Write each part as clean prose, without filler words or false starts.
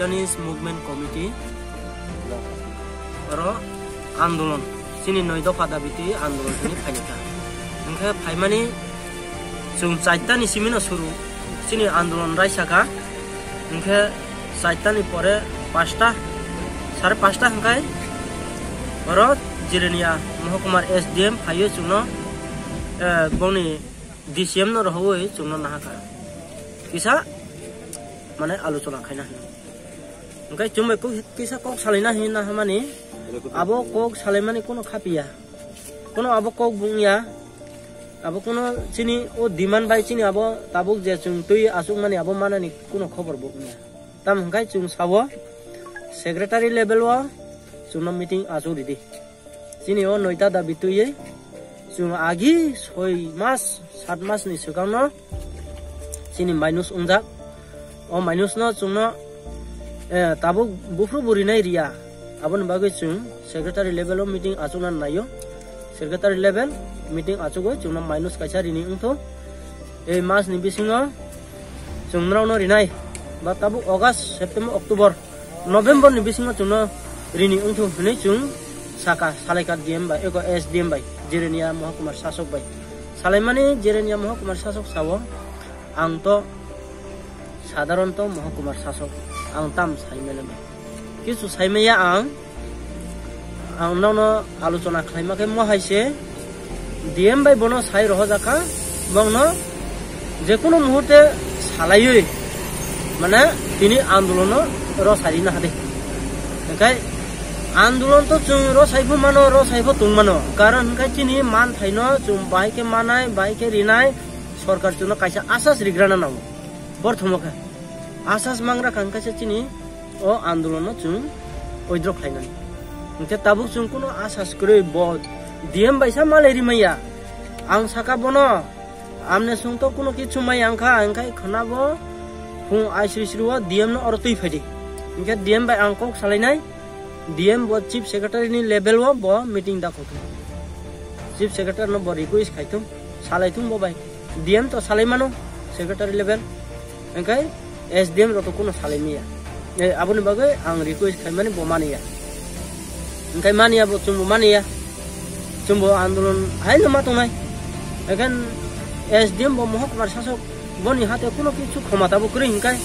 Bhutanese Movement Committee oro आंदोलन सिनी नय दफा दाबिति आंदोलन नि फाइनाका ओंखे फाइमानि जों 4टानि सिमिनो सुरु सिनी आंदोलन रायसाका ओंखे 4टानि परे 5टा 5:30 हंखाय oro जिरेनिया महकुमार SDM फायो जोंनो बनि DCM न रहबै जोंनो नाहाका किसा माने आलोचना खायना ओंखाय जोंबे किसा कक सालायना हिना माने abo kok salemani kono khapia kono abo kok bungya abo kono chini o demand bai chini abo tabuk je chung tui asung mani abo manani kono khobor bungya tam hangkai chung sawo secretary level wa chung meeting asu didi chini o noita da bituye chung agi 6 mas 7 mas ni sukangno chini minus ungjak o minus no chung no tabuk bufru burinai ria abon bagai chung secretary level of meeting acunan nayo secretary level meeting acugo chung minus kaisa rini ungtho e mas ni bisingo chung no rinai ba tabu august september october november ni bisingo chung rini ungtho hne chung saka salaikat dm ba eko sdm bai jerenia mahkumar sasok bai salaimani jerenia mahkumar sasok sawo ang to sadharanto mahkumar sasok ang tam saimele किसु साइमेया आं नावनो आलोचना खालामाखै महायसे DM bye बनो साइ रहजाका बंनो जेकुनो मुहूर्ते सालायै माने तिनि आन्दोलन रसारिना हादे ओंखाय आन्दोलन तो जों रसाइफो मानो रसाइफो तुं मानो कारण ओंखाय तिनि मान थाइनो जों बाइके मानाय बाइके रिनाय सरकार जोंनो कायसा आसास रिग्राना नाव बर्थमखा आसास मांग्रा खांखासे तिनि o आंदोलन जों वैद्र खायनानै ओंखे ताबुक जों कोनो आसास करै ब डीएम बायसा मालेरि मैया आं साका बनो आमने सुं तो कोनो किछु मै आंखा आंखाय खनाबो फुं आइसिसिरुवा डीएम न अर तुइ फाइदि ओंखे डीएम बाय आं कक सालायनाय डीएम ब चीफ सेक्रेटारि नि लेभेल व ब मीटिंग दा खथु चीफ सेक्रेटारि न ब रिक्वेस्ट खायथु सालायथुं ब बाय डीएम तो सालायमानो सेक्रेटारि लेभेल ओंखाय एसडीएम र तो कोनो सालायमिया aboni bagai ang request khaimani bo maniya engkai maniya bo chumbo maniya chumbo आंदोलन haino matonai ekan SDM bo mahkumar sasok boni hate kuno kichu khomata bo kri engkai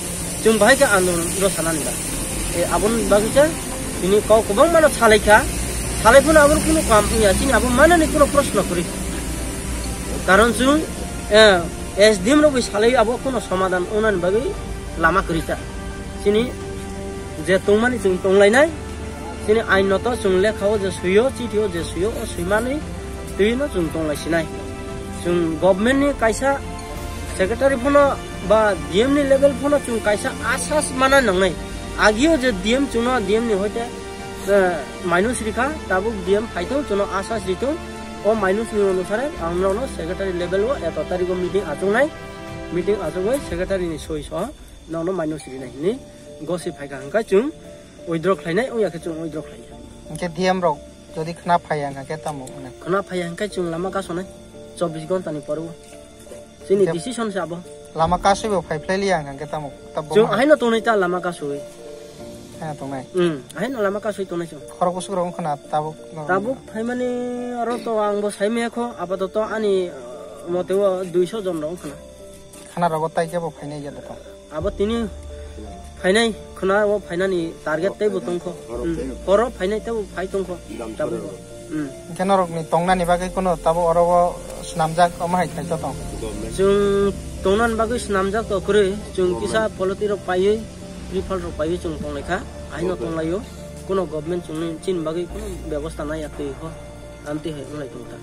chung bahai ka आंदोलन ro sanani ba abon bagcha ini kau kobang mana salaika salaipun abon kuno kam ya sini abon mana ni kuno proshno kri karon chung SDM ro bi salai abo kuno samadan onan bagai lama krita sini जे तंगमानि जों तंगलायनाय सिनि आइनत जों लेखाव जे सुयो चिठियो जे सुयो सुइमानि तुइनो जों तंगलायसिनाय जों गभर्नमेन्ट नि कायसा सेक्रेटारि फनो बा डीएम नि लेभेल फनो जों कायसा आसास माना नंनाय आगियो जे डीएम जोंनो डीएम नि होते माइनस रिखा ताबुक डीएम फाइतो जोंनो आसास रितो ओ माइनस नि अनुसार आंनावनो सेक्रेटारि लेभेल व एत तारिखो मीटिंग आजोगय सेक्रेटारि नि सय सह नावनो माइनस रिनाय नि गसि फाइका हंका जों वैद्र खायनाय ओयाखै जों वैद्र खाय ओंखे डीएम रो जदि खना फाया हंका तामो खना फाया हंका जों लामा गासनाय 24 घन्टानि परबो जोंनि डिसिसन जाबो लामा गासैबो फाइफ्लायलिया हंका तामो तब जों आहायनो तनैता लामा गासै हा तनाय आहायनो लामा गासै तनाय जों खरगस ग्रौ खना ताबो फाइमानि आरो तो आंबो साइमेखो आपातत आनि मतेव 200 जन दं खना रगत ताइकेबो फाइनाय जादो त आबो तिनि फाइनाय खना वो फाइनानि टारगेट तै बुतंखो पर फाइनाय तै फाइतंखो ताबो केनरकनि तंगनानि बागै कोनो ताबो अरव स्नामजाक अमाहाय खायत त जों तंगनानि बागै स्नामजाक त करे जों किसा पलिटिर पायै रिफाल रो पायै जों तंगलायखा आइनो तंगलायो कोनो गभर्नमेन्ट जों चिन बागै कोनो व्यवस्था नायाखै हो आमति है उलाय तंगता